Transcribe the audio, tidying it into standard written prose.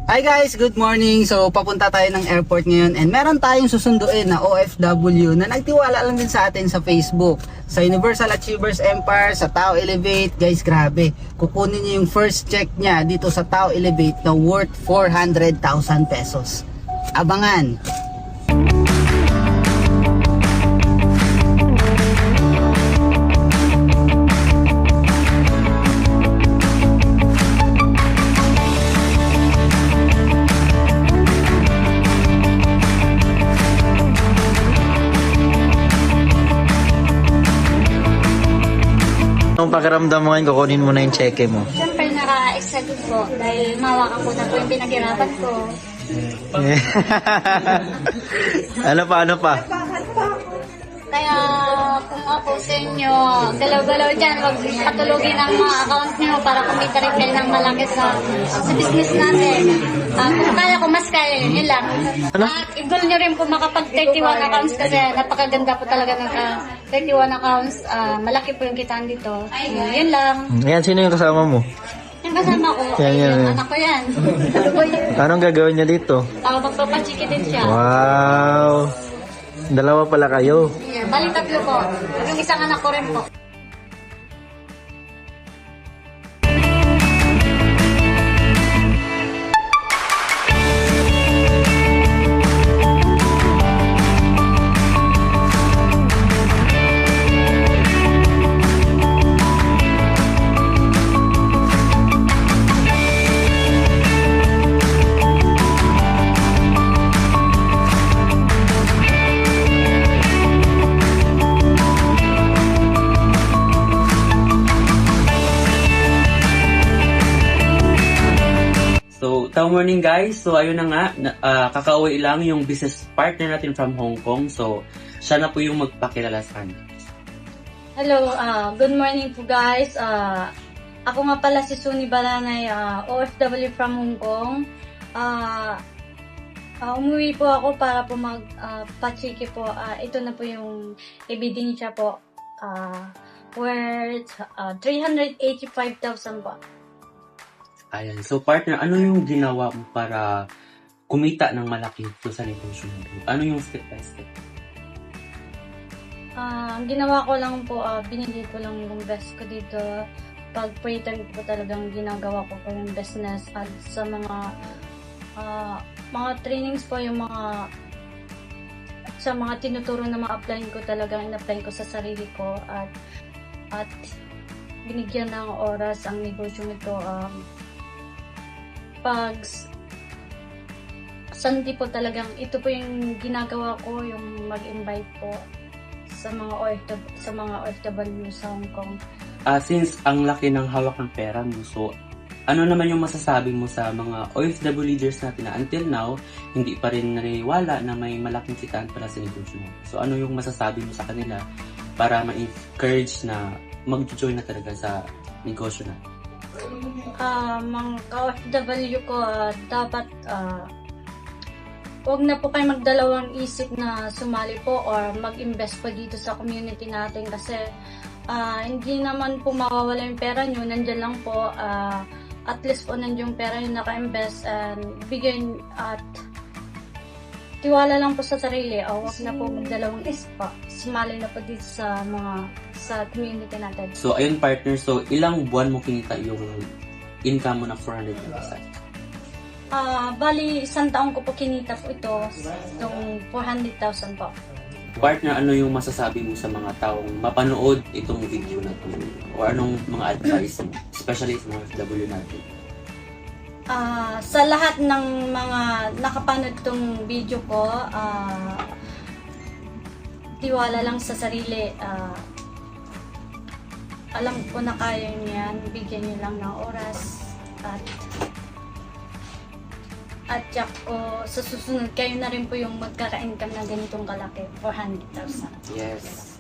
Hi guys, good morning. So papunta tayo ng airport ngayon and meron tayong susunduin na OFW na nagtiwala lang din sa atin sa Facebook. Sa Universal Achievers Empire, sa Tao Elevate. Guys, grabe. Kukunin niya yung first check niya dito sa Tao Elevate na worth 400,000 pesos. Abangan! Anong pakiramdam mo ngayon, kukunin mo na yung cheque mo? Siyempre, naka-excited po dahil mawakan ko na po yung pinaghirapan ko. Ano pa? Kaya kung ako sa inyo, galaw-galaw dyan, huwag patulogin ang mga account nyo para kumita rin kayo ng malaki sa business natin. Kung kaya ko, mas kaya yun lang. Ano? At i-goal nyo rin po makapag 31 accounts kasi napakaganda po talaga ng 31 accounts. Malaki po yung kitaan dito. Yun lang. Yan, sino yung kasama mo? Yung kasama ko, Yan, yan. yung anak ko yan. Kaluboy yan. Anong gagawin niya dito? Magpapachiki din siya. Wow! Dalawa pala kayo. Yeah, bali tatlo po. Yung isang anak ko rin po. So, tao morning guys. So, ayun na nga, kakauwi lang yung business partner natin from Hong Kong. So, siya na po yung magpakilala sa kanya. Hello, good morning po guys. Ako nga pala si Suni Balanay, OFW from Hong Kong. Umuwi po ako para po magpachiki po. Ito na po yung ebidensya po. Worth 385,000 po. Ayan. So, partner, ano yung ginawa mo para kumita ng malaki ito sa negosyo mo? Ano yung step by step? Ang ginawa ko lang po, binili ko lang yung best ko dito. Pag pre-time ko talagang ginagawa ko yung business at sa mga trainings po, yung sa mga tinuturo na ma-apply ko talagang in-apply ko sa sarili ko at binigyan ng oras ang negosyo nito. Pag Sunday po talagang ito po yung ginagawa ko, yung mag-invite po sa mga OFW sa Hong Kong. Since ang laki ng hawak ng pera mo, so ano naman yung masasabi mo sa mga OFW leaders natin na until now, hindi pa rin naniniwala na may malaking kitaan pala sa negosyo mo? So ano yung masasabi mo sa kanila para ma-encourage na mag-join na talaga sa negosyo na? Mga ka-OFW ko, dapat huwag na po kayo magdalawang isip na sumali po or mag-invest po dito sa community natin kasi hindi naman po mawawala yung pera nyo, nandyan lang po, at least po nandyan yung pera nyo naka-invest and bigyan at tiwala lang po sa sarili. Huwag na po magdalawang isip pa, sumali na po dito sa community natin. So, ayun partner, so ilang buwan mo kinita yung income mo na 400,000? Bali, isang taong ko po kinita po itong 400,000 po. Partner, ano yung masasabi mo sa mga taong mapanood itong video na to? O anong mga advice mo, especially sa mga FW natin? Sa lahat ng mga nakapanood itong video ko, tiwala lang sa sarili. Alam ko na kaya niyan, bigyan niyo lang ng oras at tiyak ko sa susunod kayo na rin po yung magkaka-income ng ganitong kalaki, 400,000. Yes.